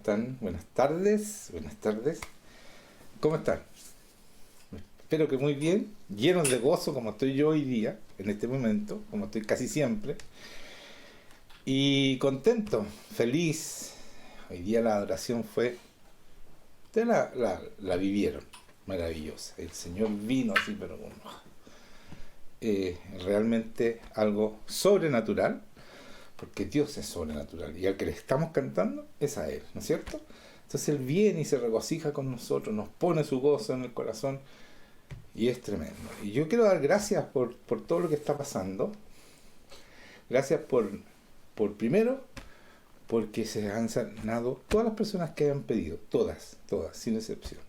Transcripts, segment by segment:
están? Buenas tardes, buenas tardes. ¿Cómo están? Espero que muy bien, llenos de gozo como estoy yo hoy día, en este momento, como estoy casi siempre. Y contento, feliz. Hoy día la adoración fue, ustedes la vivieron, maravillosa. El Señor vino así, pero como, realmente algo sobrenatural. Porque Dios es sobrenatural y al que le estamos cantando es a Él, ¿no es cierto? Entonces Él viene y se regocija con nosotros, nos pone su gozo en el corazón y es tremendo. Y yo quiero dar gracias por todo lo que está pasando. Gracias por primero, porque se han sanado todas las personas que hayan pedido, todas, sin excepción.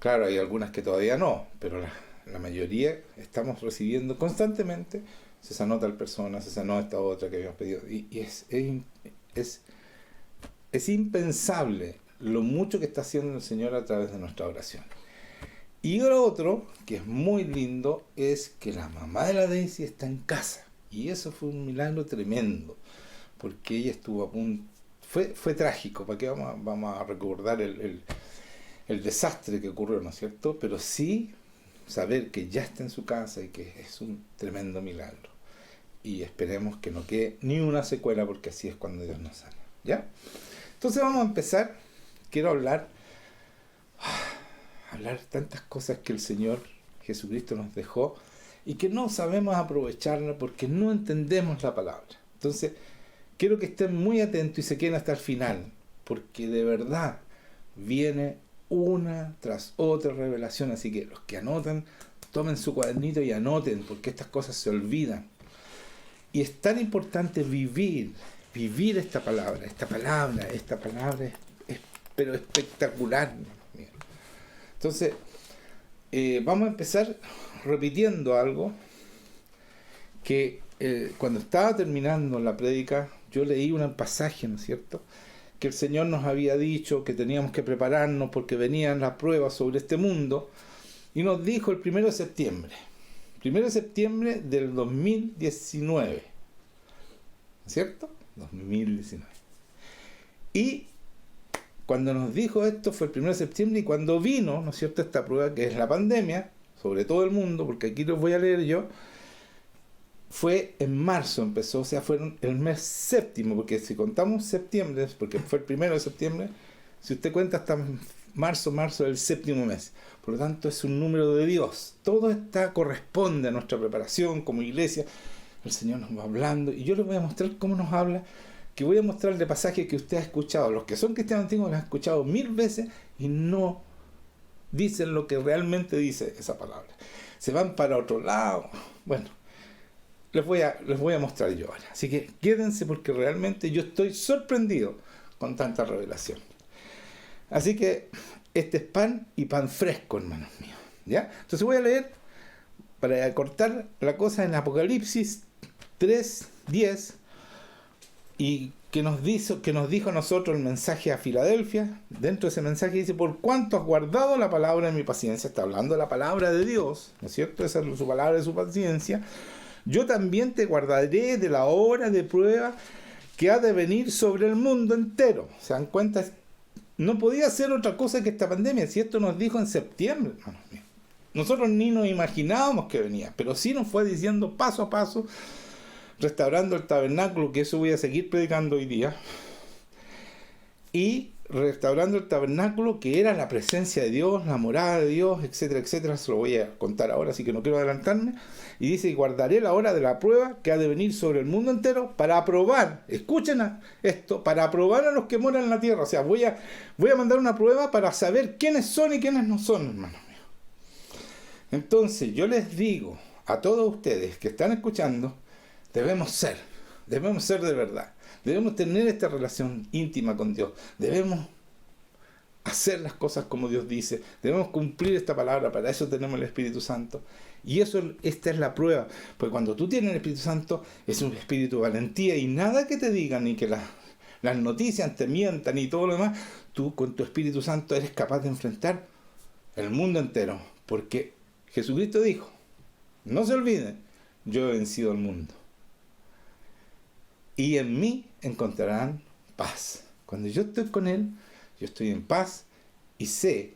Claro, hay algunas que todavía no, pero la mayoría estamos recibiendo constantemente. Se sanó tal persona, se sanó esta otra que habíamos pedido. Y es impensable lo mucho que está haciendo el Señor a través de nuestra oración. Y lo otro, que es muy lindo, es que la mamá de la Daisy está en casa. Y eso fue un milagro tremendo, porque ella estuvo a punto... Fue trágico, ¿para qué vamos a recordar el desastre que ocurrió, ¿no es cierto? Pero sí saber que ya está en su casa y que es un tremendo milagro. Y esperemos que no quede ni una secuela, porque así es cuando Dios nos sana, ¿ya? Entonces vamos a empezar. Quiero hablar tantas cosas que el Señor Jesucristo nos dejó y que no sabemos aprovecharlas porque no entendemos la palabra. Entonces quiero que estén muy atentos y se queden hasta el final, porque de verdad viene una tras otra revelación. Así que los que anotan, tomen su cuadernito y anoten, porque estas cosas se olvidan. Y es tan importante vivir esta palabra. Esta palabra es pero espectacular. Entonces, vamos a empezar repitiendo algo que cuando estaba terminando la prédica, yo leí un pasaje, ¿no es cierto?, que el Señor nos había dicho que teníamos que prepararnos porque venían las pruebas sobre este mundo, y nos dijo el 1 de septiembre. 1 de septiembre del 2019, ¿cierto? 2019. Y cuando nos dijo esto fue el 1 de septiembre, y cuando vino, ¿no es cierto?, esta prueba que es la pandemia, sobre todo el mundo, porque aquí los voy a leer yo, fue en marzo empezó, o sea, fueron el mes séptimo, porque si contamos septiembre, porque fue el 1 de septiembre, si usted cuenta hasta marzo del séptimo mes. Por lo tanto, es un número de Dios. Todo corresponde a nuestra preparación como iglesia. El Señor nos va hablando y yo les voy a mostrar cómo nos habla, que voy a mostrarle pasajes que usted ha escuchado. Los que son cristianos antiguos los han escuchado 1000 veces y no dicen lo que realmente dice esa palabra. Se van para otro lado. Bueno, les voy a mostrar yo ahora. Así que quédense, porque realmente yo estoy sorprendido con tanta revelación. Así que este es pan y pan fresco, hermanos míos, ¿ya? Entonces voy a leer, para cortar la cosa, en Apocalipsis 3:10, y que nos dijo a nosotros el mensaje a Filadelfia. Dentro de ese mensaje dice: por cuanto has guardado la palabra de mi paciencia. Está hablando de la palabra de Dios, ¿no es cierto? Esa es su palabra de su paciencia. Yo también te guardaré de la hora de prueba que ha de venir sobre el mundo entero. ¿Se dan cuenta? No podía ser otra cosa que esta pandemia, si esto nos dijo en septiembre, hermanos míos. Nosotros ni nos imaginábamos que venía, pero sí nos fue diciendo paso a paso, restaurando el tabernáculo, que eso voy a seguir predicando hoy día, y restaurando el tabernáculo, que era la presencia de Dios, la morada de Dios, etcétera, etcétera. Se lo voy a contar ahora, así que no quiero adelantarme. Y dice: y guardaré la hora de la prueba que ha de venir sobre el mundo entero para aprobar, escuchen esto, para aprobar a los que moran en la tierra. O sea, voy a mandar una prueba para saber quiénes son y quiénes no son, hermanos míos. Entonces yo les digo a todos ustedes que están escuchando, debemos ser de verdad. Debemos tener esta relación íntima con Dios. Debemos hacer las cosas como Dios dice. Debemos cumplir esta palabra. Para eso tenemos el Espíritu Santo. Y esta es la prueba. Porque cuando tú tienes el Espíritu Santo, es un espíritu de valentía. Y nada que te digan, ni que las noticias te mientan, y todo lo demás, tú con tu Espíritu Santo eres capaz de enfrentar el mundo entero. Porque Jesucristo dijo: no se olviden, yo he vencido al mundo. Y en mí encontrarán paz. Cuando yo estoy con Él, yo estoy en paz y sé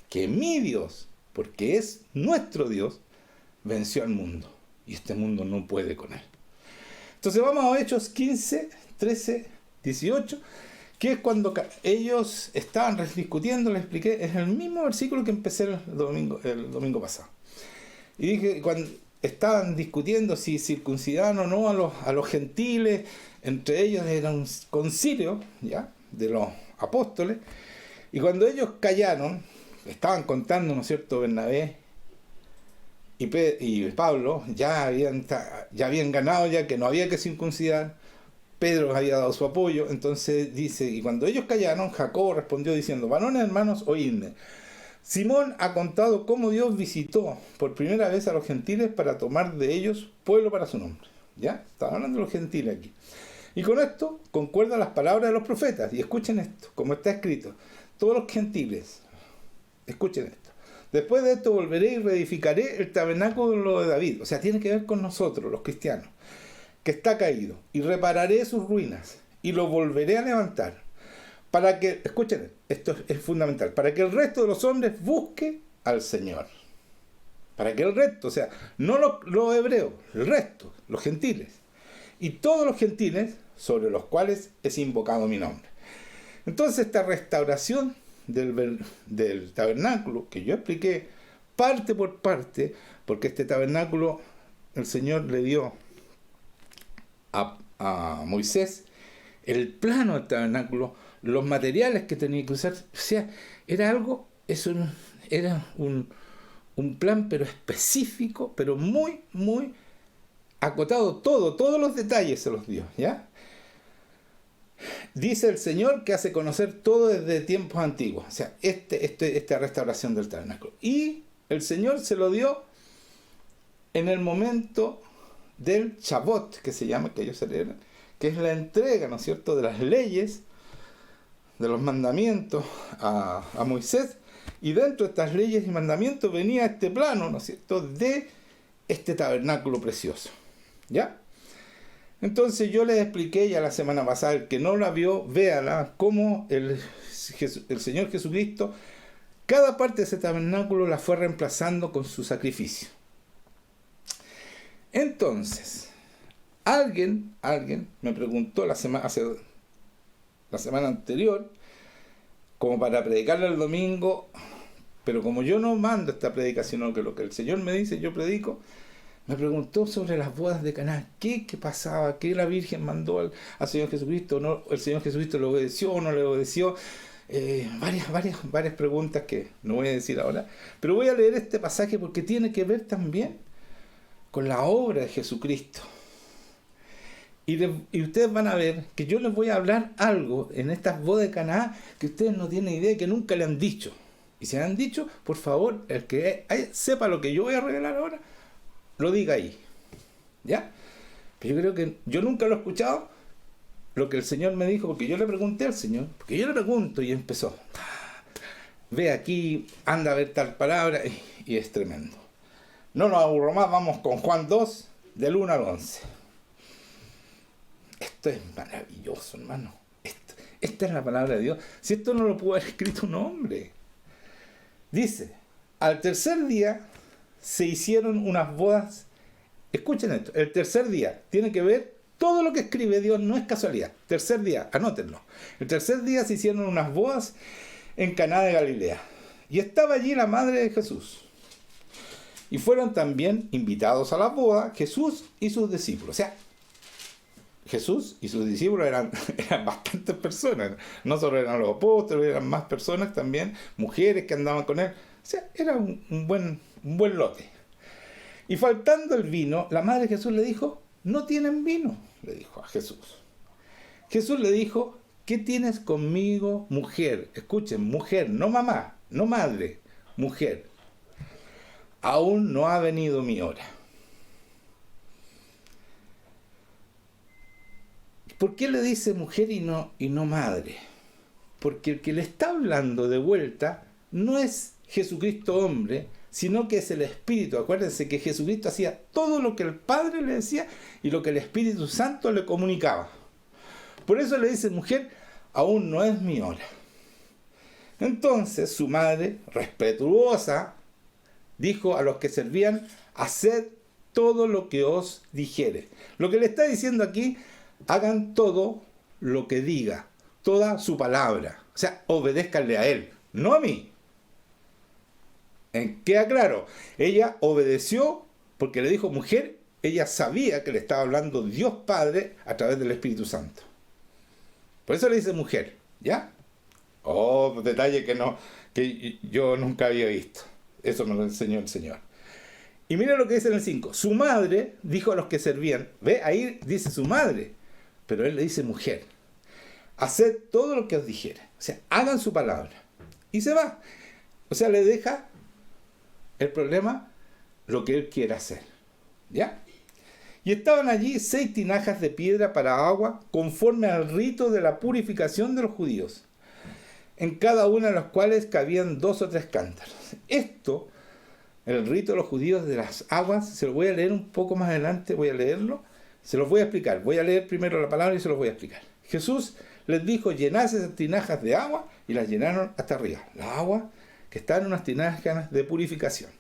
que mi Dios, porque es nuestro Dios, venció al mundo. Y este mundo no puede con Él. Entonces vamos a Hechos 15, 13, 18, que es cuando ellos estaban discutiendo, les expliqué, es el mismo versículo que empecé el domingo pasado. Y dije, cuando estaban discutiendo si circuncidaban o no a los gentiles, entre ellos era un concilio, ¿ya?, de los apóstoles, y cuando ellos callaron, estaban contando, ¿no es cierto?, Bernabé y Pablo ya habían ganado, ya que no había que circuncidar. Pedro había dado su apoyo. Entonces dice, y cuando ellos callaron, Jacobo respondió diciendo: varones hermanos, oídme. Simón ha contado cómo Dios visitó por primera vez a los gentiles para tomar de ellos pueblo para su nombre. ¿Ya? Estaba hablando de los gentiles aquí. Y con esto concuerdan las palabras de los profetas. Y escuchen esto, como está escrito: todos los gentiles, escuchen esto. Después de esto volveré y reedificaré el tabernáculo de David. O sea, tiene que ver con nosotros, los cristianos, que está caído, y repararé sus ruinas, y lo volveré a levantar, para que, escuchen, esto es fundamental, para que el resto de los hombres busque al Señor. Para que el resto, o sea, no los hebreos, el resto, los gentiles, y todos los gentiles sobre los cuales es invocado mi nombre. Entonces esta restauración del tabernáculo, que yo expliqué parte por parte, porque este tabernáculo el Señor le dio a Moisés el plano del tabernáculo, los materiales que tenía que usar. O sea, era algo, era un plan pero específico, pero muy, muy acotado, todos los detalles se los dio, ¿ya? Dice el Señor que hace conocer todo desde tiempos antiguos. O sea, esta restauración del tabernáculo. Y el Señor se lo dio en el momento del Shabbat, que se llama, que ellos celebran, que es la entrega, ¿no es cierto?, de las leyes, de los mandamientos a Moisés. Y dentro de estas leyes y mandamientos venía este plano, ¿no es cierto?, de este tabernáculo precioso. ¿Ya? Entonces yo les expliqué ya la semana pasada, el que no la vio, véala, cómo el Señor Jesucristo, cada parte de ese tabernáculo la fue reemplazando con su sacrificio. Entonces, alguien me preguntó la semana anterior, como para predicarle el domingo, pero como yo no mando esta predicación, sino que lo que el Señor me dice, yo predico. Me preguntó sobre las bodas de Caná, ¿qué pasaba? ¿Qué la Virgen mandó al Señor Jesucristo? ¿No, el Señor Jesucristo le obedeció o no le obedeció? Varias preguntas que no voy a decir ahora, pero voy a leer este pasaje porque tiene que ver también con la obra de Jesucristo. Y ustedes van a ver que yo les voy a hablar algo en estas bodas de Caná que ustedes no tienen idea, que nunca le han dicho. Y si le han dicho, por favor, el que sepa lo que yo voy a revelar ahora, lo diga ahí, ¿ya? Pero yo creo que yo nunca lo he escuchado, lo que el Señor me dijo, porque yo le pregunté al Señor, porque yo le pregunto y empezó, ve aquí, anda a ver tal palabra, y es tremendo. No nos aburro más, vamos con Juan 2, del 1 al 11. Esto es maravilloso, hermano. Esta es la palabra de Dios. Si esto no lo pudo haber escrito un hombre. Dice, al tercer día se hicieron unas bodas. Escuchen esto, el tercer día tiene que ver, todo lo que escribe Dios no es casualidad. Tercer día, anótenlo. El tercer día se hicieron unas bodas en Caná de Galilea. Y estaba allí la madre de Jesús. Y fueron también invitados a la boda Jesús y sus discípulos. O sea, Jesús y sus discípulos eran bastantes personas. No solo eran los apóstoles, eran más personas también, mujeres que andaban con él. O sea, era un buen lote. Y faltando el vino, la madre de Jesús le dijo, no tienen vino, le dijo a Jesús. Jesús le dijo, ¿qué tienes conmigo, mujer? Escuchen, mujer, no mamá, no madre, mujer. Aún no ha venido mi hora. ¿Por qué le dice mujer y no madre? Porque el que le está hablando de vuelta no es Jesucristo hombre, sino que es el Espíritu. Acuérdense que Jesucristo hacía todo lo que el Padre le decía y lo que el Espíritu Santo le comunicaba. Por eso le dice mujer, aún no es mi hora. Entonces su madre, respetuosa, dijo a los que servían: haced todo lo que os dijere. Lo que le está diciendo aquí: hagan todo lo que diga, toda su palabra. O sea, obedézcanle a él, no a mí. Queda claro, ella obedeció porque le dijo mujer. Ella sabía que le estaba hablando Dios Padre a través del Espíritu Santo. Por eso le dice mujer, ¿ya? Oh, detalle que yo nunca había visto. Eso me lo enseñó el Señor. Y mira lo que dice en el 5. Su madre dijo a los que servían, ve, ahí dice su madre, pero él le dice mujer: haced todo lo que os dijere. O sea, hagan su palabra. Y se va. O sea, le deja el problema lo que él quiere hacer. ¿Ya? Y estaban allí 6 tinajas de piedra para agua, conforme al rito de la purificación de los judíos, en cada una de las cuales cabían 2 o 3 cántaros. Esto, el rito de los judíos de las aguas, se lo voy a leer un poco más adelante, voy a leerlo, se los voy a explicar. Voy a leer primero la palabra y se los voy a explicar. Jesús les dijo: llenad esas tinajas de agua, y las llenaron hasta arriba. La agua que está en unas tinajas de purificación.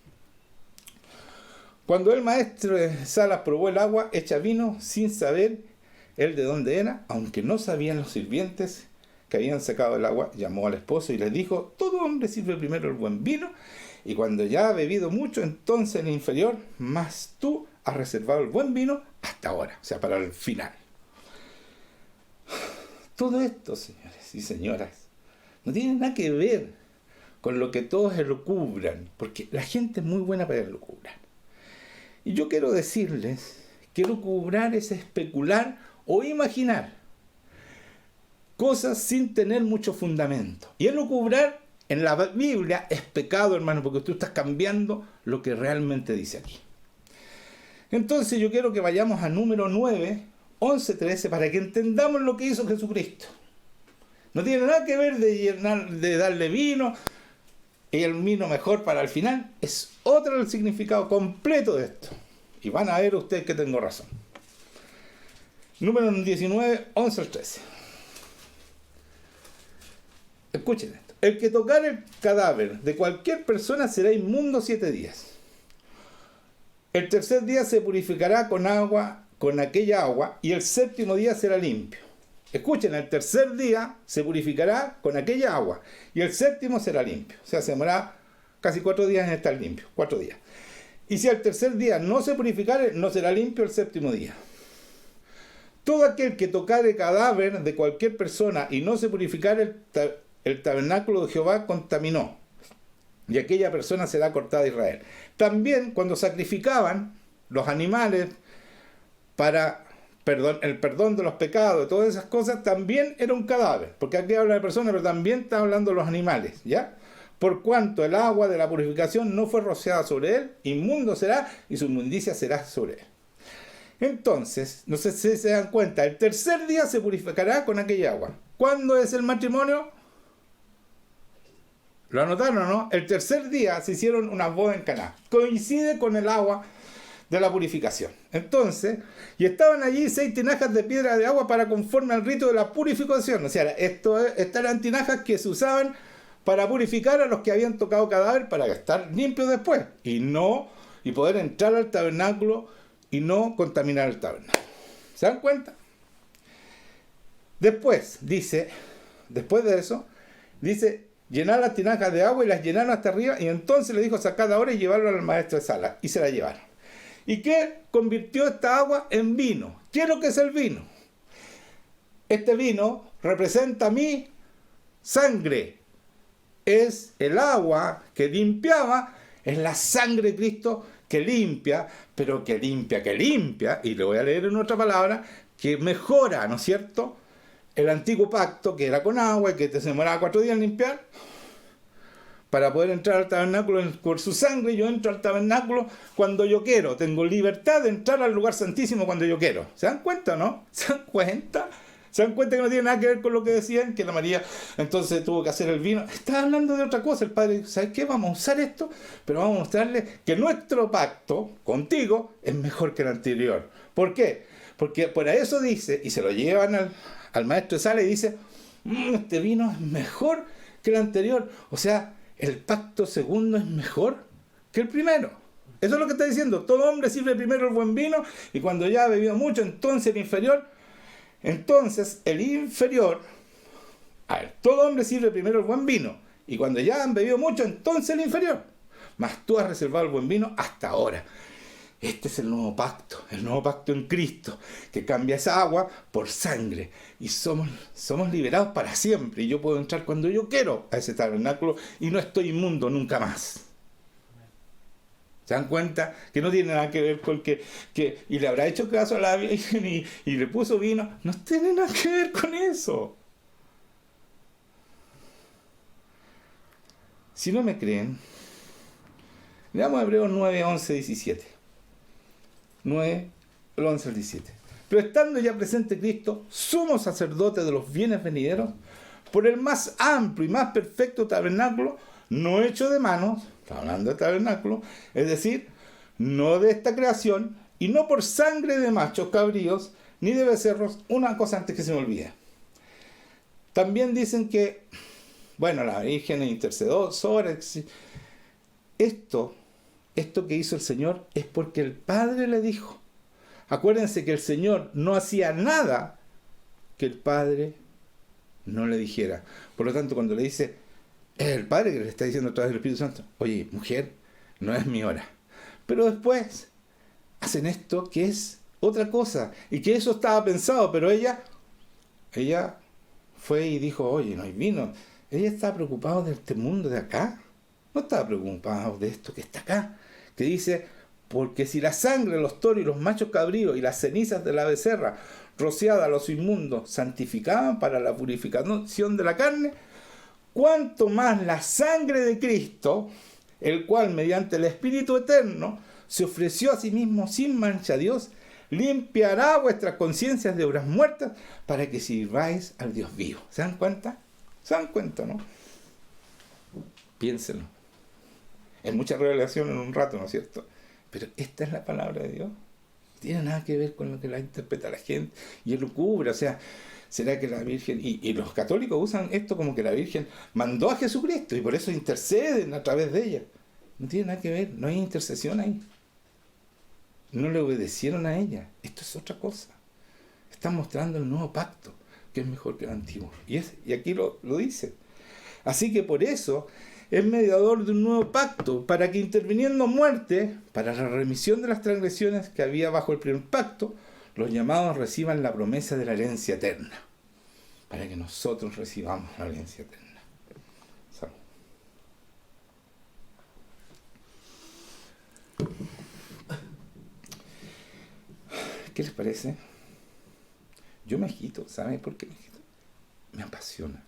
Cuando el maestro de Salas probó el agua hecha vino, sin saber él de dónde era, aunque no sabían los sirvientes que habían sacado el agua, llamó al esposo y les dijo: todo hombre sirve primero el buen vino, y cuando ya ha bebido mucho, entonces el inferior, mas tú has reservado el buen vino hasta ahora, o sea, para el final. Todo esto, señores y señoras, no tiene nada que ver con lo que todos elucubran, porque la gente es muy buena para elucubrar. Y yo quiero decirles que elucubrar es especular o imaginar cosas sin tener mucho fundamento. Y elucubrar en la Biblia es pecado, hermano, porque tú estás cambiando lo que realmente dice aquí. Entonces yo quiero que vayamos a número 9, 11, 13, para que entendamos lo que hizo Jesucristo. No tiene nada que ver de darle vino y el vino mejor para el final. Es otro el significado completo de esto. Y van a ver ustedes que tengo razón. Número 19, 11 al 13. Escuchen esto. El que tocare el cadáver de cualquier persona será inmundo 7 días. El tercer día se purificará con aquella agua, y el séptimo día será limpio. Escuchen, el tercer día se purificará con aquella agua, y el séptimo será limpio. O sea, se demorará casi 4 días en estar limpio. 4 días. Y si al tercer día no se purificare, no será limpio el séptimo día. Todo aquel que tocare cadáver de cualquier persona y no se purificare, el tabernáculo de Jehová contaminó, y aquella persona será cortada de Israel. También cuando sacrificaban los animales para el perdón de los pecados, todas esas cosas, también era un cadáver, porque aquí habla de personas, pero también está hablando de los animales, ¿ya? Por cuanto el agua de la purificación no fue rociada sobre él, inmundo será, y su inmundicia será sobre él. Entonces, no sé si se dan cuenta, el tercer día se purificará con aquella agua. ¿Cuándo es el matrimonio? ¿Lo anotaron o no? El tercer día se hicieron unas bodas en Caná. Coincide con el agua de la purificación. Entonces, y estaban allí 6 tinajas de piedra de agua para conforme al rito de la purificación. O sea, estas eran tinajas que se usaban para purificar a los que habían tocado cadáver, para estar limpios después y poder entrar al tabernáculo y no contaminar el tabernáculo. ¿Se dan cuenta? Después de eso, dice: llenar las tinajas de agua, y las llenaron hasta arriba, y entonces le dijo: sacad ahora y llevarlo al maestro de Salas, y se la llevaron. ¿Y qué convirtió esta agua en vino? ¿Qué es lo que es el vino? Este vino representa mi sangre. Es el agua que limpiaba, es la sangre de Cristo que limpia, pero que limpia, y le voy a leer en otra palabra, que mejora, ¿no es cierto?, el antiguo pacto, que era con agua y que te demoraba 4 días en limpiar, para poder entrar al tabernáculo por su sangre. Yo entro al tabernáculo cuando yo quiero, tengo libertad de entrar al lugar santísimo cuando yo quiero. ¿Se dan cuenta o no? ¿Se dan cuenta? ¿Se dan cuenta que no tiene nada que ver con lo que decían? Que la María entonces tuvo que hacer el vino. Está hablando de otra cosa. El Padre dice: ¿sabes qué? Vamos a usar esto, pero vamos a mostrarle que nuestro pacto contigo es mejor que el anterior. ¿Por qué? Porque por eso dice, y se lo llevan al maestro de Salas y dice: este vino es mejor que el anterior. O sea, el pacto segundo es mejor que el primero. Eso es lo que está diciendo. Todo hombre sirve primero el buen vino y cuando ya ha bebido mucho, entonces el inferior. Entonces el inferior, a ver, todo hombre sirve primero el buen vino y cuando ya han bebido mucho, entonces el inferior. Mas tú has reservado el buen vino hasta ahora. Este es el nuevo pacto en Cristo, que cambia esa agua por sangre. Y somos liberados para siempre. Y yo puedo entrar cuando yo quiero a ese tabernáculo y no estoy inmundo nunca más. ¿Se dan cuenta? Que no tiene nada que ver con y le habrá hecho caso a la Virgen y le puso vino. No tiene nada que ver con eso. Si no me creen, leamos Hebreos 9, 11, 17. 9, el 11 al 17. Pero estando ya presente Cristo, sumo sacerdote de los bienes venideros, por el más amplio y más perfecto tabernáculo, no hecho de manos, está hablando de tabernáculo, es decir, no de esta creación, y no por sangre de machos cabríos, ni de becerros. Una cosa antes que se me olvide. También dicen que, bueno, la Virgen intercedió sobre esto que hizo el Señor es porque el Padre le dijo. Acuérdense que el Señor no hacía nada que el Padre no le dijera. Por lo tanto, cuando le dice, es el Padre que le está diciendo a través del Espíritu Santo, oye, mujer, no es mi hora. Pero después hacen esto que es otra cosa y que eso estaba pensado, pero ella fue y dijo, oye, no hay vino. Ella estaba preocupada de este mundo de acá, no estaba preocupada de esto que está acá, que dice, porque si la sangre de los toros y los machos cabríos y las cenizas de la becerra rociada a los inmundos santificaban para la purificación de la carne, cuanto más la sangre de Cristo, el cual mediante el Espíritu Eterno se ofreció a sí mismo sin mancha a Dios, limpiará vuestras conciencias de obras muertas para que sirváis al Dios vivo. ¿Se dan cuenta? ¿Se dan cuenta, no? Piénsenlo. Es mucha revelación en un rato, ¿no es cierto? Pero esta es la palabra de Dios. No tiene nada que ver con lo que la interpreta la gente y él lo cubre. O sea, ¿será que la Virgen... Y los católicos usan esto como que la Virgen mandó a Jesucristo y por eso interceden a través de ella. No tiene nada que ver, no hay intercesión ahí. No le obedecieron a ella. Esto es otra cosa. Están mostrando el nuevo pacto, que es mejor que el antiguo. Y aquí lo dice. Así que por eso es mediador de un nuevo pacto, para que interviniendo muerte, para la remisión de las transgresiones que había bajo el primer pacto, los llamados reciban la promesa de la herencia eterna. Para que nosotros recibamos la herencia eterna. Salud. ¿Qué les parece? Yo me agito, ¿saben por qué me agito? Me apasiona.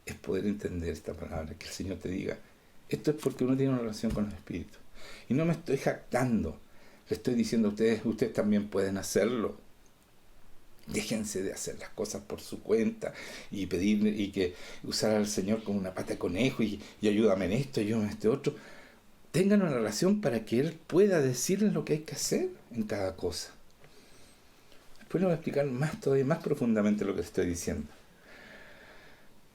Es poder entender esta palabra, que el Señor te diga, esto es porque uno tiene una relación con el Espíritu. Y no me estoy jactando, le estoy diciendo a ustedes también pueden hacerlo. Déjense de hacer las cosas por su cuenta y pedirle y que usar al Señor como una pata de conejo y ayúdame en esto, ayúdame en este otro. Tengan una relación para que Él pueda decirles lo que hay que hacer en cada cosa. Después les voy a explicar todavía más profundamente lo que les estoy diciendo.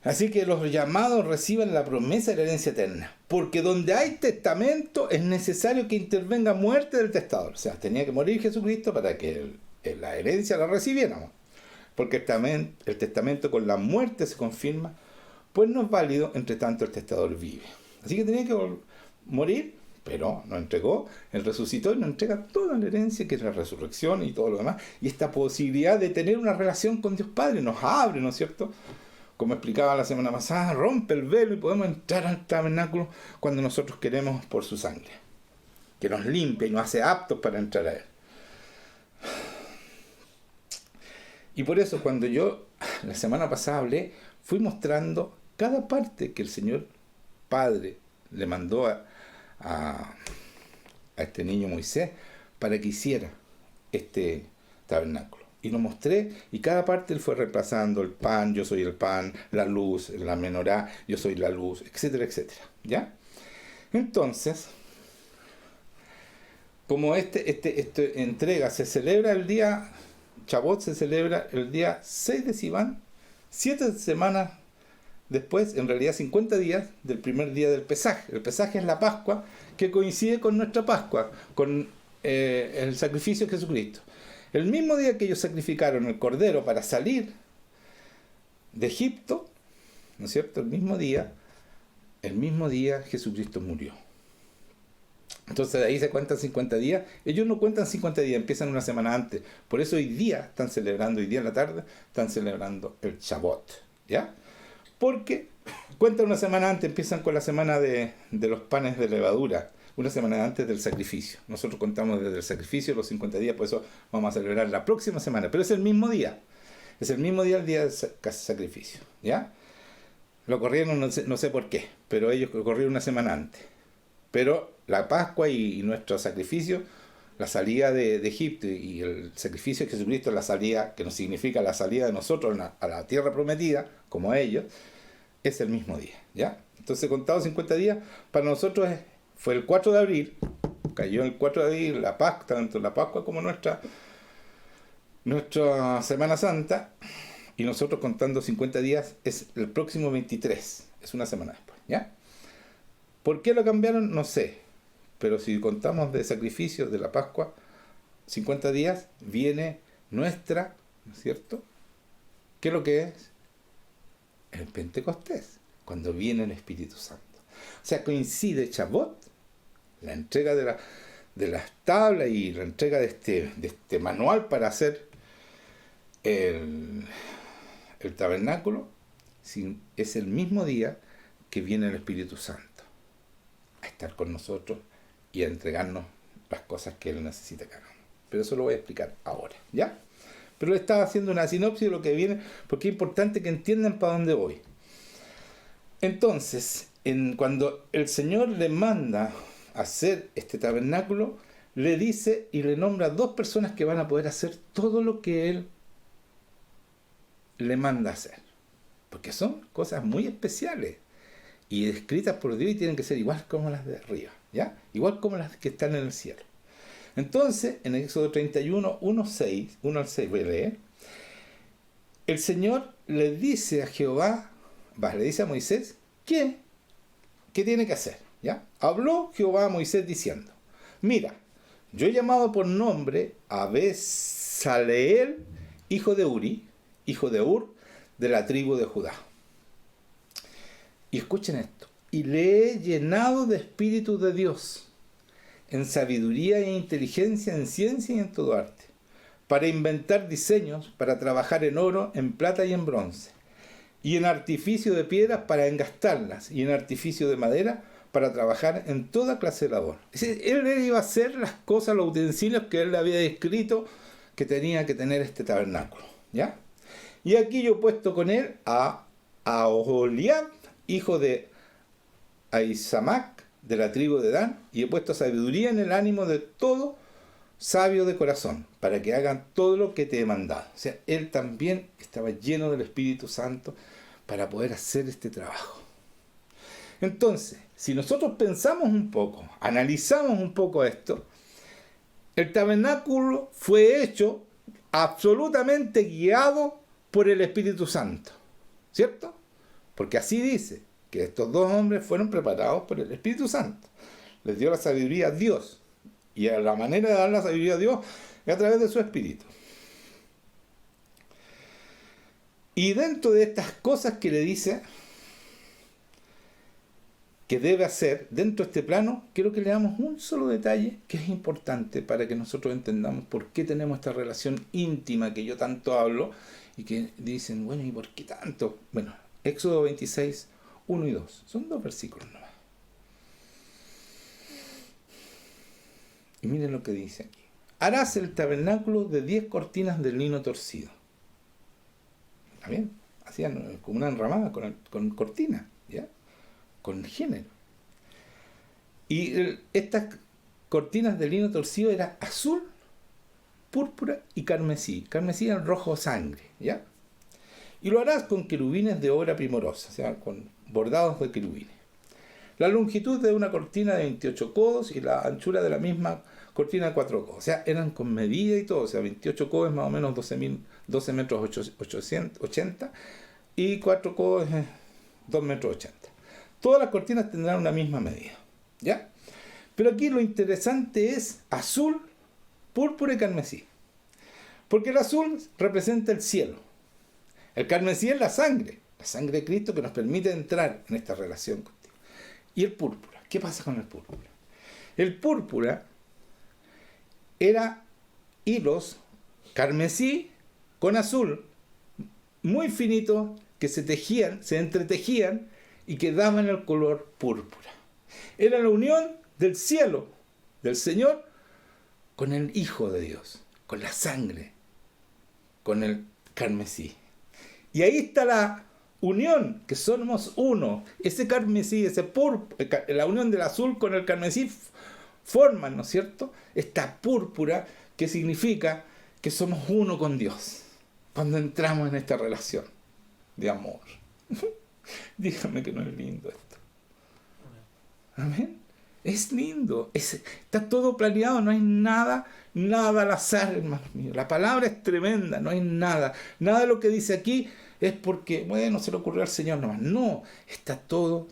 Así que los llamados reciban la promesa de la herencia eterna. Porque donde hay testamento es necesario que intervenga muerte del testador. O sea, tenía que morir Jesucristo para que la herencia la recibiéramos. Porque el testamento con la muerte se confirma, pues no es válido, entre tanto el testador vive. Así que tenía que morir, pero no entregó, Él resucitó y nos entrega toda la herencia, que es la resurrección y todo lo demás. Y esta posibilidad de tener una relación con Dios Padre nos abre, ¿no es cierto? Como explicaba la semana pasada, rompe el velo y podemos entrar al tabernáculo cuando nosotros queremos por su sangre, que nos limpia y nos hace aptos para entrar a Él. Y por eso cuando yo la semana pasada hablé, fui mostrando cada parte que el Señor Padre le mandó a este niño Moisés para que hiciera este tabernáculo. Y lo mostré, y cada parte él fue reemplazando el pan, yo soy el pan, la luz, la menorá, yo soy la luz, etcétera, etcétera. ¿Ya? Entonces, como esta entrega se celebra el día, Chabot se celebra el día 6 de Sivan, 7 semanas después, en realidad 50 días del primer día del Pesaj. El Pesaj es la Pascua que coincide con nuestra Pascua, con el sacrificio de Jesucristo. El mismo día que ellos sacrificaron el cordero para salir de Egipto, ¿no es cierto? El mismo día Jesucristo murió. Entonces de ahí se cuentan 50 días. Ellos no cuentan 50 días, empiezan una semana antes. Por eso hoy día hoy día en la tarde, están celebrando el Shavuot, ¿ya? Porque cuentan una semana antes, empiezan con la semana de los panes de levadura, una semana antes del sacrificio. Nosotros contamos desde el sacrificio los 50 días, por eso vamos a celebrar la próxima semana. Pero es el mismo día. Es el mismo día el día del sacrificio, ¿ya? Lo corrieron, no sé por qué, pero ellos lo corrieron una semana antes. Pero la Pascua y nuestro sacrificio, la salida de Egipto y el sacrificio de Jesucristo, la salida, que nos significa la salida de nosotros a la tierra prometida, como ellos, es el mismo día, ¿ya? Entonces, contados 50 días, para nosotros fue el 4 de abril, cayó el 4 de abril la Pascua, tanto la Pascua como nuestra Semana Santa, y nosotros contando 50 días es el próximo 23, es una semana después, ¿ya? ¿Por qué lo cambiaron? No sé, pero si contamos de sacrificios de la Pascua, 50 días viene nuestra, ¿no es cierto? ¿Qué es lo que es? El Pentecostés, cuando viene el Espíritu Santo. O sea, coincide Shavuot, la entrega de las tablas y la entrega de este manual para hacer el tabernáculo, es el mismo día que viene el Espíritu Santo a estar con nosotros y a entregarnos las cosas que Él necesita que hagamos. Pero eso lo voy a explicar ahora, ¿ya? Pero le estaba haciendo una sinopsis de lo que viene, porque es importante que entiendan para dónde voy. Entonces, cuando el Señor le manda a hacer este tabernáculo, le dice y le nombra 2 personas que van a poder hacer todo lo que Él le manda a hacer. Porque son cosas muy especiales y escritas por Dios y tienen que ser igual como las de arriba, ¿ya? Igual como las que están en el cielo. Entonces, en Éxodo 31, 1 al 6, voy a leer. El Señor le dice a Jehová, le dice a Moisés, ¿qué tiene que hacer? ¿Ya? Habló Jehová a Moisés diciendo, mira, yo he llamado por nombre a Besaleel, hijo de Uri, hijo de Ur, de la tribu de Judá. Y escuchen esto, y le he llenado de espíritu de Dios, en sabiduría e inteligencia, en ciencia y en todo arte, para inventar diseños, para trabajar en oro, en plata y en bronce, y en artificio de piedras para engastarlas, y en artificio de madera para trabajar en toda clase de labor. Es decir, él iba a hacer las cosas, los utensilios que él le había descrito que tenía que tener este tabernáculo, ¿ya? Y aquí yo he puesto con él a Oholiab, hijo de Ahisamac, de la tribu de Dan, y he puesto sabiduría en el ánimo de todo sabio de corazón, para que hagan todo lo que te he mandado. O sea, él también estaba lleno del Espíritu Santo para poder hacer este trabajo. Entonces, si nosotros pensamos un poco, analizamos un poco esto, el tabernáculo fue hecho absolutamente guiado por el Espíritu Santo, ¿cierto? Porque así dice, que estos 2 hombres fueron preparados por el Espíritu Santo. Les dio la sabiduría a Dios. Y la manera de dar la sabiduría a Dios es a través de su Espíritu. Y dentro de estas cosas que le dice que debe hacer dentro de este plano, quiero que le damos un solo detalle que es importante para que nosotros entendamos por qué tenemos esta relación íntima que yo tanto hablo y que dicen, bueno, ¿y por qué tanto? Bueno, Éxodo 26, 1 y 2. Son 2 versículos nomás. Y miren lo que dice aquí. Harás el tabernáculo de 10 cortinas de lino torcido. ¿Está bien? Hacían como una enramada con cortina, ¿ya? Con género. Y estas cortinas de lino torcido eran azul, púrpura y carmesí. Carmesí era rojo sangre, ¿ya? Y lo harás con querubines de obra primorosa, o sea, con bordados de querubines. La longitud de una cortina de 28 codos y la anchura de la misma cortina de 4 codos. O sea, eran con medida y todo. O sea, 28 codos es más o menos 12 metros 880. y 4 codos es 2,80 metros. Todas las cortinas tendrán una misma medida, ¿ya? Pero aquí lo interesante es azul, púrpura y carmesí. Porque el azul representa el cielo. El carmesí es la sangre de Cristo que nos permite entrar en esta relación contigo. Y el púrpura, ¿qué pasa con el púrpura? El púrpura era hilos carmesí con azul, muy finitos, que se tejían, se entretejían y que daban el color púrpura. Era la unión del cielo, del Señor, con el Hijo de Dios, con la sangre, con el carmesí. Y ahí está la unión, que somos uno. Ese carmesí, ese púrpura, la unión del azul con el carmesí forman, ¿no es cierto?, esta púrpura que significa que somos uno con Dios cuando entramos en esta relación de amor. Dígame que no es lindo esto. Amén. Es lindo. Está todo planeado, no hay nada al azar, hermano mío. La palabra es tremenda, no hay nada. Nada de lo que dice aquí es porque, bueno, se le ocurrió al Señor nomás. No, está todo,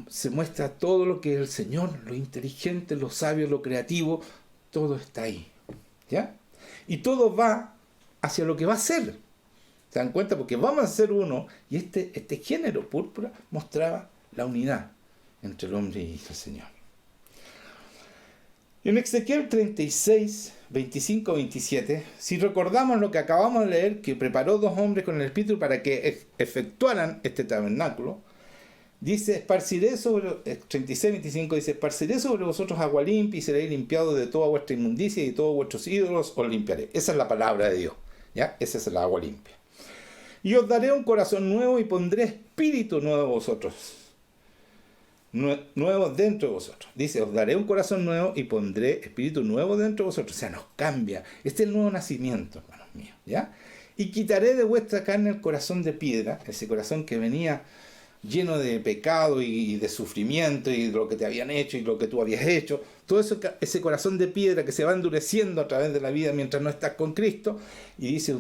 se muestra todo lo que es el Señor, lo inteligente, lo sabio, lo creativo, todo está ahí, ¿ya? Y todo va hacia lo que va a ser. ¿Se dan cuenta? Porque vamos a ser uno, y este género púrpura mostraba la unidad entre el hombre y el Señor. En Ezequiel 36, 25, 27, si recordamos lo que acabamos de leer, que preparó 2 hombres con el Espíritu para que efectuaran este tabernáculo, dice, esparciré sobre, 36, 25 dice, esparciré sobre vosotros agua limpia y seréis limpiados de toda vuestra inmundicia y de todos vuestros ídolos os limpiaré. Esa es la palabra de Dios, ¿ya? Esa es el agua limpia. Y os daré un corazón nuevo y pondré espíritu nuevo en vosotros. Nuevo dentro de vosotros. Dice, os daré un corazón nuevo y pondré espíritu nuevo dentro de vosotros. O sea, nos cambia. Este es el nuevo nacimiento, hermanos míos, ¿ya? Y quitaré de vuestra carne el corazón de piedra, ese corazón que venía lleno de pecado y de sufrimiento y de lo que te habían hecho y lo que tú habías hecho, todo eso, ese corazón de piedra que se va endureciendo a través de la vida mientras no estás con Cristo, y dice,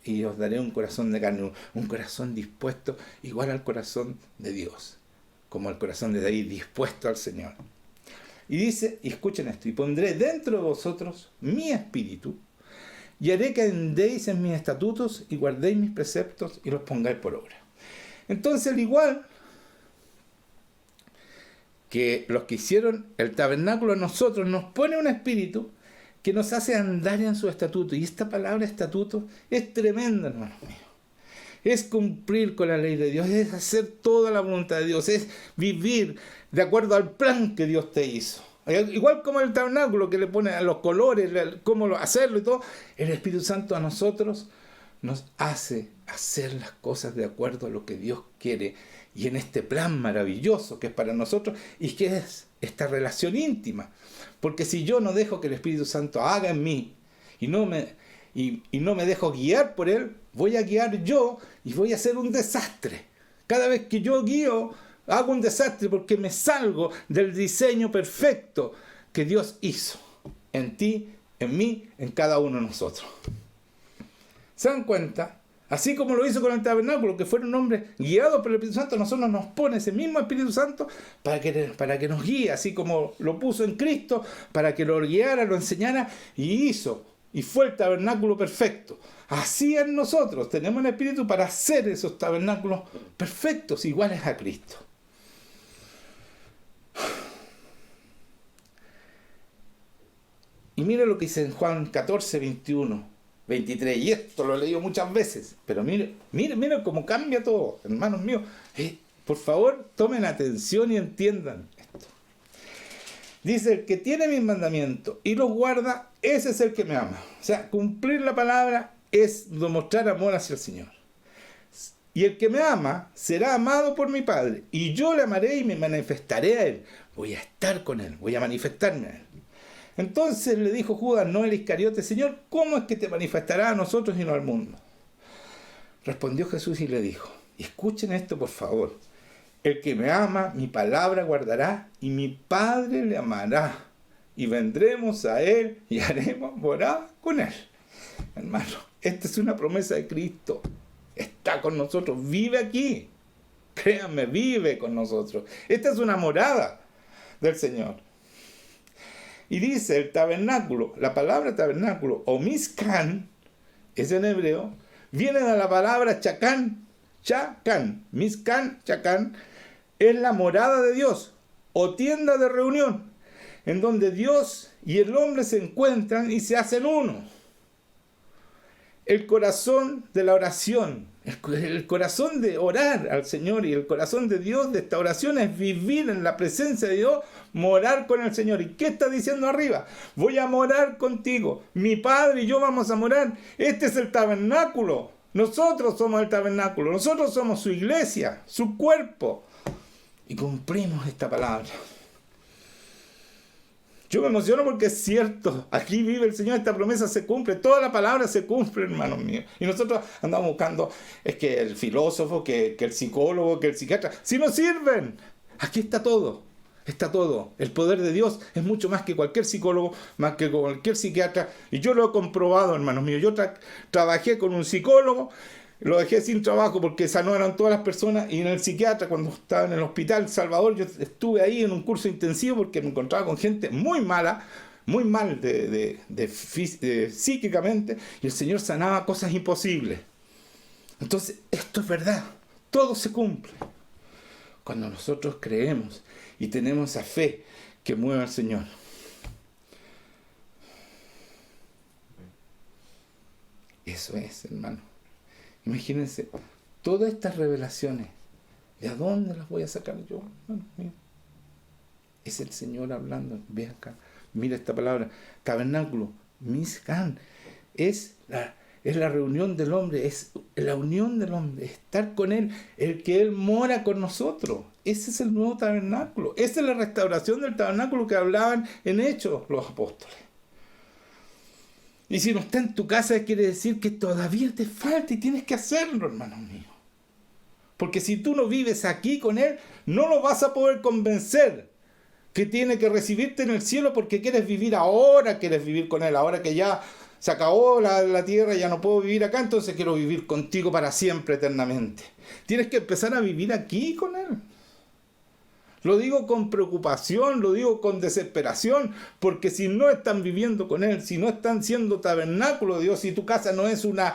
y os daré un corazón de carne, un corazón dispuesto igual al corazón de Dios, como el corazón de David dispuesto al Señor. Y dice, y escuchen esto, y pondré dentro de vosotros mi espíritu, y haré que andéis en mis estatutos y guardéis mis preceptos y los pongáis por obra. Entonces, al igual que los que hicieron el tabernáculo a nosotros, nos pone un espíritu que nos hace andar en su estatuto. Y esta palabra estatuto es tremenda, hermanos míos. Es cumplir con la ley de Dios, es hacer toda la voluntad de Dios, es vivir de acuerdo al plan que Dios te hizo. Igual como el tabernáculo que le pone a los colores, cómo hacerlo y todo, el Espíritu Santo a nosotros nos hace hacer las cosas de acuerdo a lo que Dios quiere y en este plan maravilloso que es para nosotros y que es esta relación íntima. Porque si yo no dejo que el Espíritu Santo haga en mí y no me dejo guiar por Él, voy a guiar yo y voy a hacer un desastre. Cada vez que yo guío, hago un desastre porque me salgo del diseño perfecto que Dios hizo en ti, en mí, en cada uno de nosotros. ¿Se dan cuenta? Así como lo hizo con el tabernáculo, que fueron hombres guiados por el Espíritu Santo, nosotros nos pone ese mismo Espíritu Santo para que nos guíe, así como lo puso en Cristo, para que lo guiara, lo enseñara, y hizo, y fue el tabernáculo perfecto. Así en nosotros tenemos el Espíritu para hacer esos tabernáculos perfectos, iguales a Cristo. Y mire lo que dice en Juan 14, 21. 23, y esto lo he leído muchas veces, pero mire cómo cambia todo, hermanos míos. Por favor, tomen atención y entiendan esto. Dice, el que tiene mis mandamientos y los guarda, ese es el que me ama. O sea, cumplir la palabra es demostrar amor hacia el Señor. Y el que me ama será amado por mi Padre, y yo le amaré y me manifestaré a Él. Voy a estar con Él, voy a manifestarme a Él. Entonces le dijo Judas, no el Iscariote, Señor, ¿cómo es que te manifestará a nosotros y no al mundo? Respondió Jesús y le dijo, y escuchen esto por favor, el que me ama, mi palabra guardará, y mi Padre le amará, y vendremos a Él y haremos morada con Él. Hermano, esta es una promesa de Cristo. está con nosotros, vive aquí. Créanme, vive con nosotros. Esta es una morada del Señor. Y dice el tabernáculo, la palabra tabernáculo o Mishkan, es en hebreo, viene de la palabra chacán, Mishkan, chacán, es la morada de Dios o tienda de reunión, en donde Dios y el hombre se encuentran y se hacen uno. El corazón de la oración, el corazón de orar al Señor y el corazón de Dios de esta oración es vivir en la presencia de Dios, morar con el Señor. ¿Y qué está diciendo arriba? Voy a morar contigo. Mi Padre y yo vamos a morar. Este es el tabernáculo. Nosotros somos el tabernáculo. Nosotros somos su iglesia, su cuerpo. Y cumplimos esta palabra. Yo me emociono porque es cierto, aquí vive el Señor, esta promesa se cumple, toda la palabra se cumple, hermanos míos. Y nosotros andamos buscando, es que el filósofo, que el psicólogo, que el psiquiatra, si no sirven, aquí está todo, está todo. El poder de Dios es mucho más que cualquier psicólogo, más que cualquier psiquiatra. Y yo lo he comprobado, hermanos míos. Yo trabajé con un psicólogo, lo dejé sin trabajo porque esa no eran todas las personas, y en el psiquiatra, cuando estaba en el hospital Salvador, yo estuve ahí en un curso intensivo porque me encontraba con gente muy mala, muy mal psíquicamente, y el Señor sanaba cosas imposibles. Entonces, esto es verdad, todo se cumple cuando nosotros creemos y tenemos esa fe que mueve al Señor. Eso es, hermano. Imagínense, todas estas revelaciones, ¿de dónde las voy a sacar yo? Mira, es el Señor hablando. Ve acá, mira esta palabra, tabernáculo, Mishkan, es la reunión del hombre, es la unión del hombre, estar con Él, el que Él mora con nosotros. Ese es el nuevo tabernáculo, esa es la restauración del tabernáculo que hablaban en Hechos los apóstoles. Y si no está en tu casa, quiere decir que todavía te falta y tienes que hacerlo, hermanos míos. Porque si tú no vives aquí con Él, no lo vas a poder convencer que tiene que recibirte en el cielo porque quieres vivir ahora, quieres vivir con Él. Ahora que ya se acabó la tierra, ya no puedo vivir acá, entonces quiero vivir contigo para siempre, eternamente. Tienes que empezar a vivir aquí con Él. Lo digo con preocupación, lo digo con desesperación, porque si no están viviendo con Él, si no están siendo tabernáculo de Dios, si tu casa no es una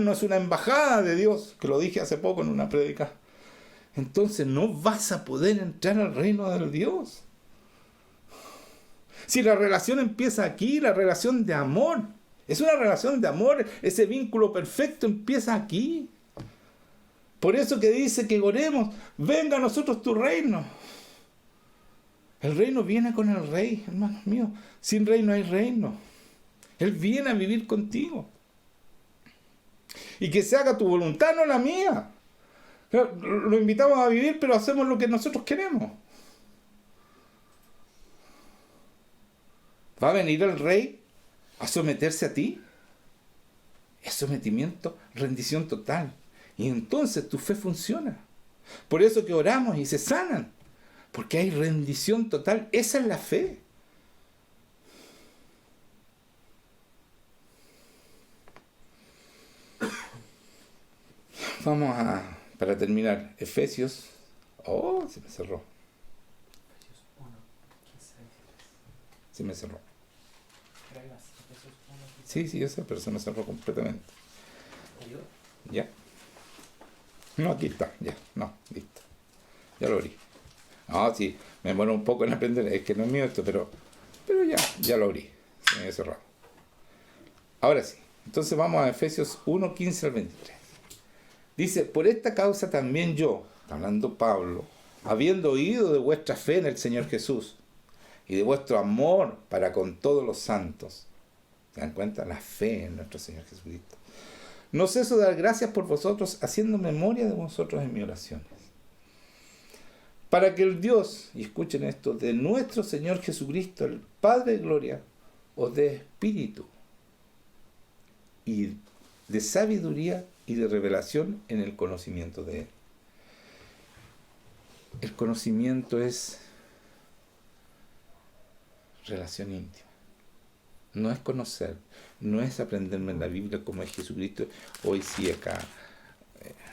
no es una embajada de Dios, que lo dije hace poco en una prédica, entonces no vas a poder entrar al reino de Dios. Si la relación empieza aquí, la relación de amor, es una relación de amor, ese vínculo perfecto empieza aquí. Por eso que dice que oremos, venga a nosotros tu reino. El reino viene con el rey, hermanos míos. Sin rey no hay reino. Él viene a vivir contigo. Y que se haga tu voluntad, no la mía. Lo invitamos a vivir, pero hacemos lo que nosotros queremos. ¿Va a venir el rey a someterse a ti? Es sometimiento, rendición total. Y entonces tu fe funciona. Por eso que oramos y se sanan. Porque hay rendición total. Esa es la fe. Vamos para terminar, Efesios. Oh, se me cerró. Se me cerró. Sí, yo sé, pero se me cerró completamente. ¿Ya? No, aquí está, ya, no, listo. Ya lo abrí. No, sí, me demoro un poco en aprender, es que no es mío esto, pero ya lo abrí. Se me había cerrado. Ahora sí, entonces vamos a Efesios 1, 15 al 23. Dice, por esta causa también yo, hablando Pablo, habiendo oído de vuestra fe en el Señor Jesús y de vuestro amor para con todos los santos, ¿se dan cuenta? La fe en nuestro Señor Jesucristo. No ceso de dar gracias por vosotros, haciendo memoria de vosotros en mis oraciones. Para que el Dios, y escuchen esto, de nuestro Señor Jesucristo, el Padre de gloria, os dé espíritu y de sabiduría y de revelación en el conocimiento de Él. El conocimiento es relación íntima. No es conocer, no es aprenderme en la Biblia como es Jesucristo. Hoy sí acá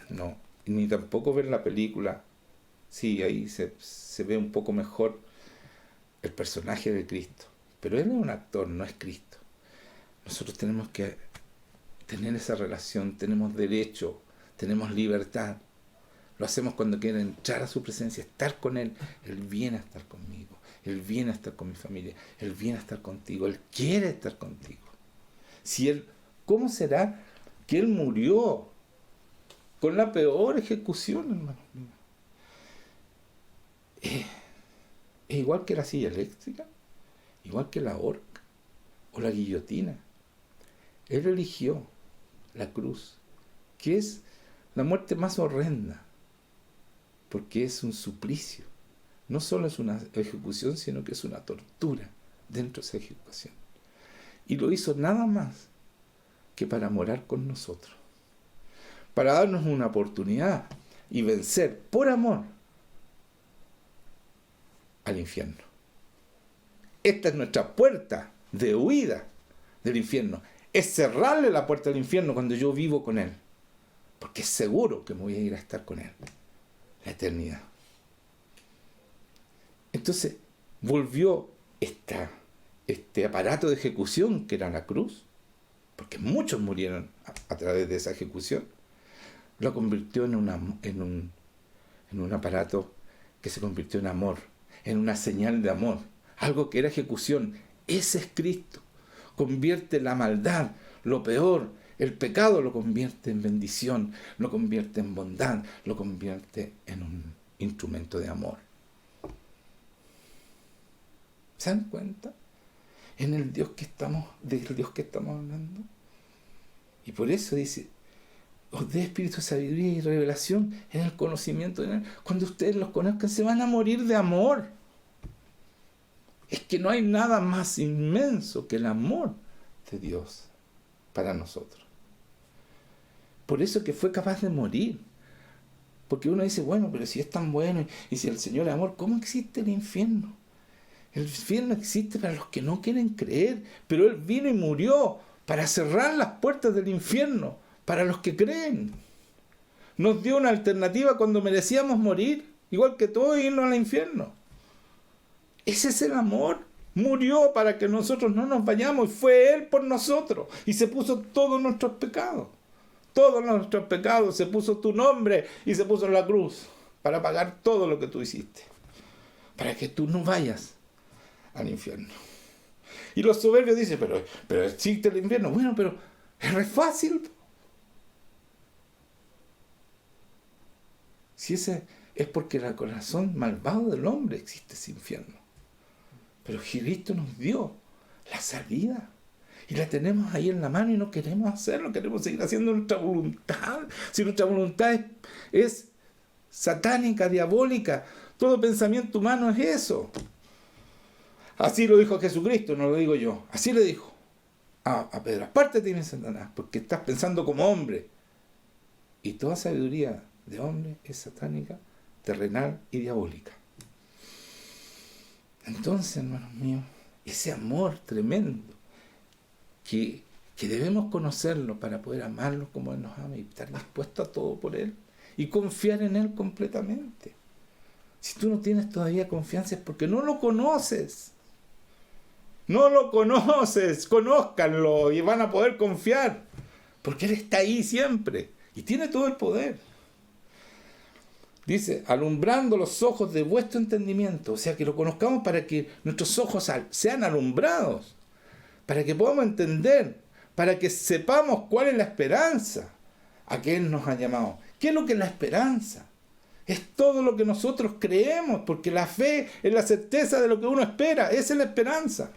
No, ni tampoco ver la película. Sí, ahí se ve un poco mejor el personaje de Cristo. Pero Él es un actor, no es Cristo. Nosotros tenemos que tener esa relación, tenemos derecho, tenemos libertad. Lo hacemos cuando quiere entrar a su presencia, estar con Él. Él viene a estar conmigo, Él viene a estar con mi familia, Él viene a estar contigo, Él quiere estar contigo. Si Él, ¿cómo será que Él murió con la peor ejecución, hermano mío? Es igual que la silla eléctrica, igual que la horca o la guillotina. Él eligió la cruz, que es la muerte más horrenda, porque es un suplicio. No solo es una ejecución, sino que es una tortura dentro de esa ejecución. Y lo hizo nada más que para morar con nosotros, para darnos una oportunidad y vencer por amor al infierno. Esta es nuestra puerta de huida del infierno. Es cerrarle la puerta del infierno cuando yo vivo con Él, porque es seguro que me voy a ir a estar con Él la eternidad. Entonces volvió este aparato de ejecución que era la cruz, porque muchos murieron a través de esa ejecución, lo convirtió en un aparato que se convirtió en amor, en una señal de amor. Algo que era ejecución, ese es Cristo. Convierte la maldad, lo peor, el pecado, lo convierte en bendición, lo convierte en bondad, lo convierte en un instrumento de amor. ¿Se dan cuenta? Del Dios que estamos hablando. Y por eso dice, os dé espíritu de sabiduría y revelación en el conocimiento de Él. Cuando ustedes los conozcan, se van a morir de amor. Es que no hay nada más inmenso que el amor de Dios para nosotros. Por eso que fue capaz de morir. Porque uno dice, bueno, pero si es tan bueno y si el Señor es amor, ¿cómo existe el infierno? El infierno existe para los que no quieren creer, pero Él vino y murió para cerrar las puertas del infierno, para los que creen. Nos dio una alternativa cuando merecíamos morir, igual que todos, irnos al infierno. Ese es el amor. Murió para que nosotros no nos vayamos y fue Él por nosotros y se puso todos nuestros pecados. Todos nuestros pecados, se puso tu nombre y se puso en la cruz para pagar todo lo que tú hiciste, para que tú no vayas al infierno. Y los soberbios dicen, pero existe el infierno. Bueno, pero es re fácil. Si ese es porque el corazón malvado del hombre existe ese infierno. Pero Cristo nos dio la salida. Y la tenemos ahí en la mano y no queremos hacerlo, queremos seguir haciendo nuestra voluntad. Si nuestra voluntad es satánica, diabólica, todo pensamiento humano es eso. Así lo dijo Jesucristo, no lo digo yo. Así le dijo a Pedro, apártate de mí, Satanás, porque estás pensando como hombre. Y toda sabiduría de hombre es satánica, terrenal y diabólica. Entonces, hermanos míos, ese amor tremendo que debemos conocerlo para poder amarlo como Él nos ama y estar dispuesto a todo por Él y confiar en Él completamente. Si tú no tienes todavía confianza es porque no lo conoces. No lo conoces, conózcanlo y van a poder confiar, porque Él está ahí siempre y tiene todo el poder. Dice, alumbrando los ojos de vuestro entendimiento, o sea, que lo conozcamos para que nuestros ojos sean alumbrados, para que podamos entender, para que sepamos cuál es la esperanza a que Él nos ha llamado. ¿Qué es lo que es la esperanza? Es todo lo que nosotros creemos, porque la fe es la certeza de lo que uno espera, esa es la esperanza.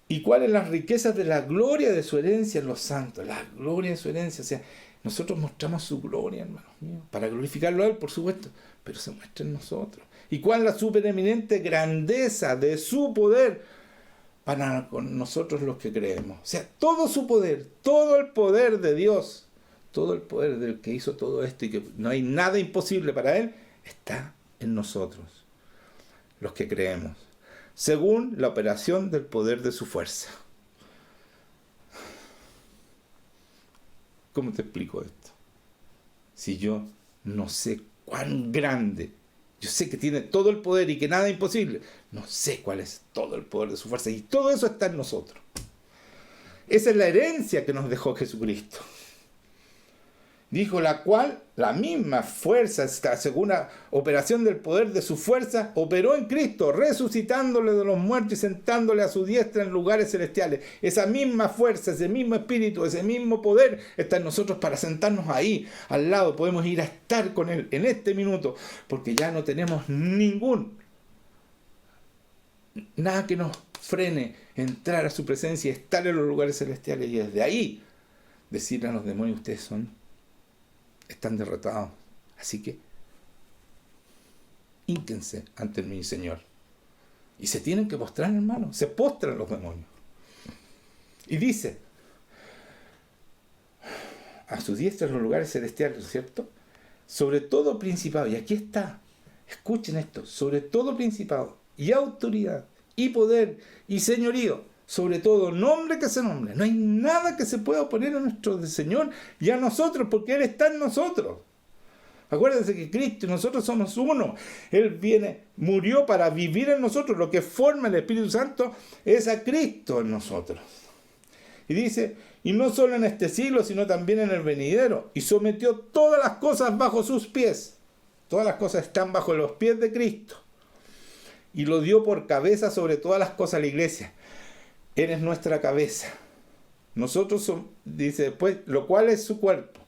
¿Y cuáles son las riquezas de la gloria de su herencia en los santos? La gloria de su herencia. O sea, nosotros mostramos su gloria, hermanos míos, para glorificarlo a Él, por supuesto, pero se muestra en nosotros. ¿Y cuál es la supereminente grandeza de su poder para con nosotros los que creemos? O sea, todo su poder, todo el poder de Dios, todo el poder del que hizo todo esto y que no hay nada imposible para Él, está en nosotros, los que creemos, según la operación del poder de su fuerza. ¿Cómo te explico esto? Si yo no sé cuán grande, yo sé que tiene todo el poder y que nada es imposible, no sé cuál es todo el poder de su fuerza, y todo eso está en nosotros. Esa es la herencia que nos dejó Jesucristo. Dijo la cual, la misma fuerza, esta segunda operación del poder de su fuerza, operó en Cristo, resucitándole de los muertos y sentándole a su diestra en lugares celestiales. Esa misma fuerza, ese mismo espíritu, ese mismo poder está en nosotros para sentarnos ahí, al lado. Podemos ir a estar con Él en este minuto, porque ya no tenemos nada que nos frene entrar a su presencia y estar en los lugares celestiales. Y desde ahí decirle a los demonios, ustedes están derrotados. Así que hínquense ante mi Señor. Y se tienen que postrar, hermano. Se postran los demonios. Y dice, a su diestra en los lugares celestiales, ¿cierto? Sobre todo principado, y aquí está, escuchen esto, sobre todo principado, y autoridad, y poder, y señorío, sobre todo nombre que se nombre. No hay nada que se pueda oponer a nuestro Señor y a nosotros, porque Él está en nosotros. Acuérdense que Cristo y nosotros somos uno. Él murió para vivir en nosotros. Lo que forma el Espíritu Santo es a Cristo en nosotros. Y dice, y no solo en este siglo, sino también en el venidero. Y sometió todas las cosas bajo sus pies. Todas las cosas están bajo los pies de Cristo. Y lo dio por cabeza sobre todas las cosas a la iglesia. Él es nuestra cabeza. Nosotros dice después, lo cual es su cuerpo.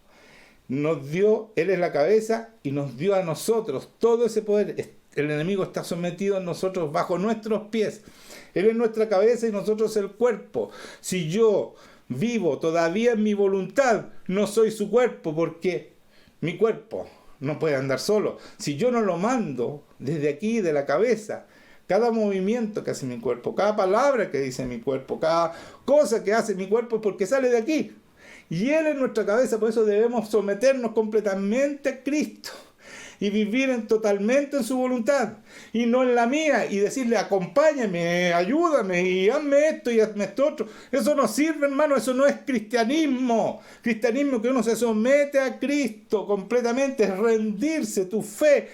Él es la cabeza y nos dio a nosotros todo ese poder. El enemigo está sometido a nosotros bajo nuestros pies. Él es nuestra cabeza y nosotros el cuerpo. Si yo vivo todavía en mi voluntad, no soy su cuerpo, porque mi cuerpo no puede andar solo. Si yo no lo mando desde aquí, de la cabeza, cada movimiento que hace mi cuerpo, cada palabra que dice mi cuerpo, cada cosa que hace mi cuerpo, porque sale de aquí. Y Él es nuestra cabeza, por eso debemos someternos completamente a Cristo y vivir totalmente en su voluntad y no en la mía, y decirle, acompáñame, ayúdame y hazme esto y hazme esto otro. Eso no sirve, hermano, eso no es cristianismo. Cristianismo que uno se somete a Cristo completamente, es rendirse. Tu fe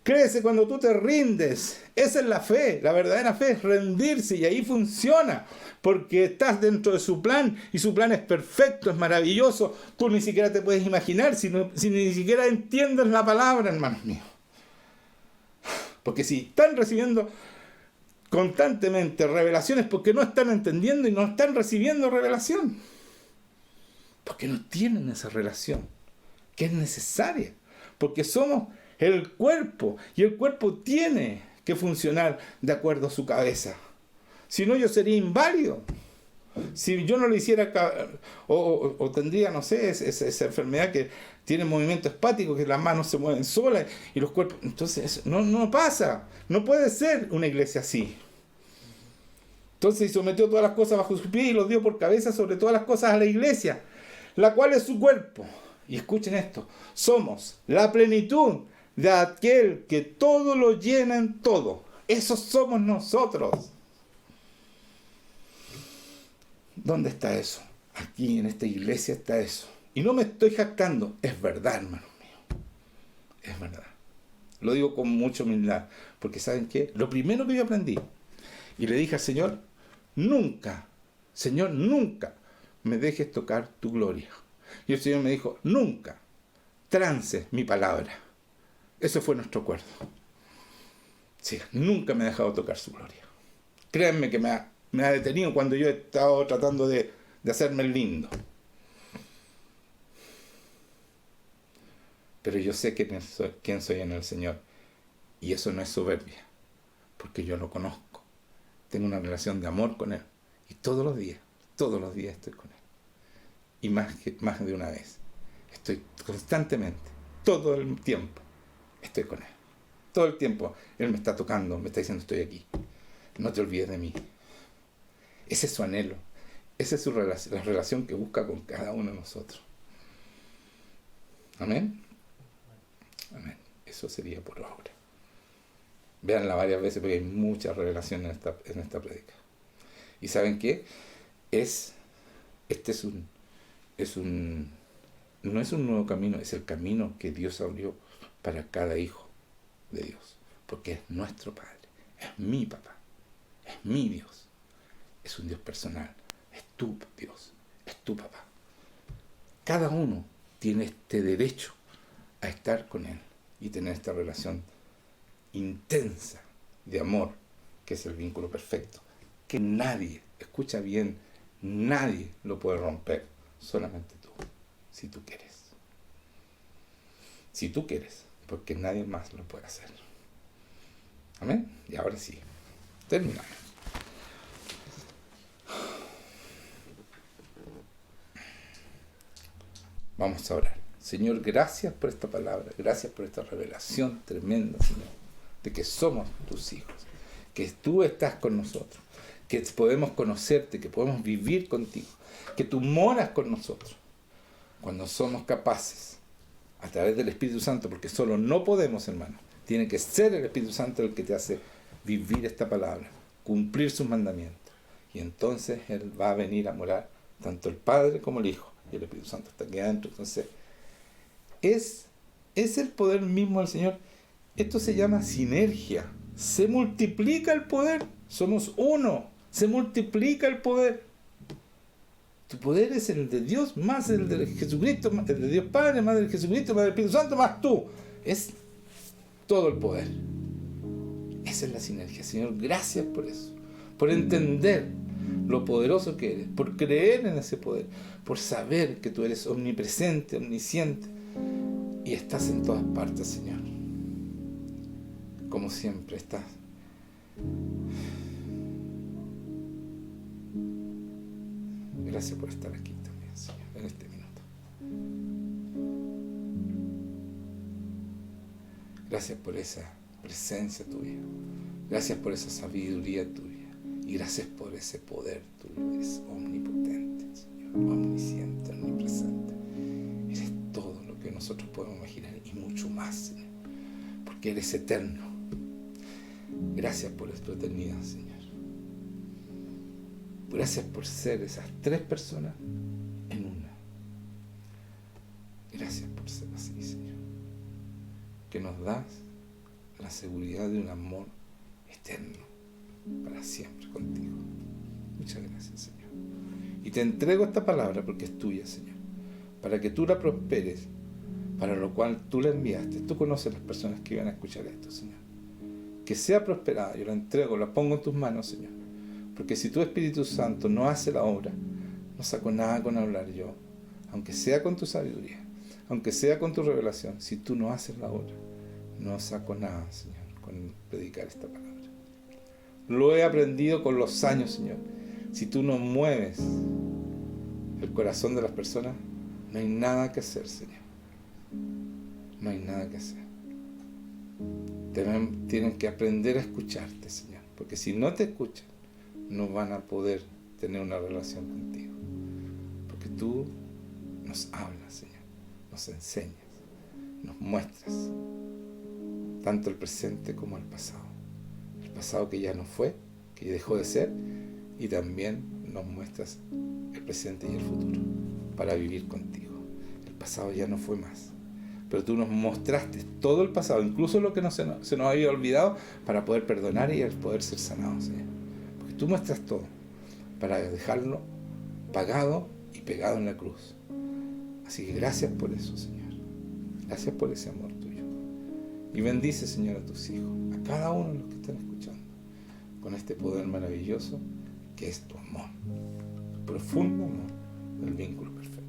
crece cuando tú te rindes. Esa es la fe, la verdadera fe es rendirse, y ahí funciona, porque estás dentro de su plan, y su plan es perfecto, es maravilloso. Tú ni siquiera te puedes imaginar si ni siquiera entiendes la palabra, hermanos míos. Porque si están recibiendo constantemente revelaciones, porque no están entendiendo y no están recibiendo revelación, porque no tienen esa relación que es necesaria, porque somos el cuerpo, y el cuerpo tiene que funcionar de acuerdo a su cabeza. Si no, yo sería inválido. Si yo no lo hiciera, o tendría, no sé, esa enfermedad que tiene movimiento espático, que las manos se mueven solas y los cuerpos. Entonces, no pasa. No puede ser una iglesia así. Entonces, sometió todas las cosas bajo sus pies y los dio por cabeza sobre todas las cosas a la iglesia, la cual es su cuerpo. Y escuchen esto: somos la plenitud de aquel que todo lo llena en todo. Esos somos nosotros. ¿Dónde está eso? Aquí en esta iglesia está eso. Y no me estoy jactando, es verdad, hermano mío. Es verdad. Lo digo con mucha humildad, porque ¿saben qué? Lo primero que yo aprendí, y le dije al Señor, nunca, Señor, nunca me dejes tocar tu gloria. Y el Señor me dijo, nunca trances mi palabra. Ese fue nuestro acuerdo. Sí, nunca me ha dejado tocar su gloria. Créanme que me ha detenido cuando yo he estado tratando de hacerme el lindo. Pero yo sé quién soy en el Señor. Y eso no es soberbia, porque yo lo conozco. Tengo una relación de amor con Él. Y todos los días estoy con Él. Y más de una vez. Estoy constantemente, todo el tiempo, estoy con Él. Todo el tiempo Él me está tocando, me está diciendo, estoy aquí. No te olvides de mí. Ese es su anhelo. Esa es la relación que busca con cada uno de nosotros. Amén. Amén. Eso sería por ahora. Véanla varias veces porque hay mucha revelación en esta prédica. ¿Y saben qué? Este es un no es un nuevo camino, es el camino que Dios abrió para cada hijo de Dios. Porque es nuestro Padre, es mi papá, es mi Dios. Es un Dios personal, es tu Dios, es tu papá. Cada uno tiene este derecho a estar con Él y tener esta relación intensa de amor, que es el vínculo perfecto, que nadie, escucha bien, nadie lo puede romper, solamente tú, si tú quieres. Si tú quieres, porque nadie más lo puede hacer. Amén. Y ahora sí, terminamos. Vamos a orar. Señor, gracias por esta palabra, gracias por esta revelación tremenda, Señor, de que somos tus hijos, que tú estás con nosotros, que podemos conocerte, que podemos vivir contigo, que tú moras con nosotros, cuando somos capaces, a través del Espíritu Santo, porque solo no podemos, hermano, tiene que ser el Espíritu Santo el que te hace vivir esta palabra, cumplir sus mandamientos, y entonces Él va a venir a morar, tanto el Padre como el Hijo, y el Espíritu Santo está aquí adentro. Entonces es el poder mismo del Señor. Esto se llama sinergia. Se multiplica el poder. Somos uno. Se multiplica el poder. Tu poder es el de Dios más el de Jesucristo, más el de Dios Padre, más el de Jesucristo, más el Espíritu Santo, más tú. Es todo el poder. Esa es la sinergia. Señor, gracias por eso. Por entender lo poderoso que eres, por creer en ese poder, por saber que tú eres omnipresente, omnisciente y estás en todas partes, Señor. Como siempre estás. Gracias por estar aquí también, Señor, en este minuto. Gracias por esa presencia tuya. Gracias por esa sabiduría tuya. Y gracias por ese poder tuyo. Eres omnipotente, Señor, omnisciente, omnipresente. Eres todo lo que nosotros podemos imaginar y mucho más, Señor. Porque eres eterno. Gracias por tu eternidad, Señor. Gracias por ser esas tres personas en una. Gracias por ser así, Señor. Que nos das la seguridad de un amor eterno para siempre contigo. Muchas gracias, Señor. Y te entrego esta palabra porque es tuya, Señor, para que tú la prosperes, para lo cual tú la enviaste. Tú conoces las personas que iban a escuchar esto, Señor. Que sea prosperada, yo la entrego, la pongo en tus manos, Señor, porque si tu Espíritu Santo no hace la obra, no saco nada con hablar yo, aunque sea con tu sabiduría, aunque sea con tu revelación. Si tú no haces la obra, no saco nada, Señor, con predicar esta palabra. Lo he aprendido con los años, Señor. Si tú no mueves el corazón de las personas, no hay nada que hacer, Señor. No hay nada que hacer. Tienen que aprender a escucharte, Señor. Porque si no te escuchan, no van a poder tener una relación contigo. Porque tú nos hablas, Señor. Nos enseñas. Nos muestras. Tanto el presente como el pasado. Pasado que ya no fue, que ya dejó de ser, y también nos muestras el presente y el futuro para vivir contigo. El pasado ya no fue más, pero tú nos mostraste todo el pasado, incluso lo que se nos había olvidado, para poder perdonar y poder ser sanados, Señor. Porque tú muestras todo para dejarlo pagado y pegado en la cruz. Así que gracias por eso, Señor. Gracias por ese amor tuyo. Y bendice, Señor, a tus hijos, a cada uno de los que están escuchando, con este poder maravilloso que es tu amor, tu profundo amor del vínculo perfecto.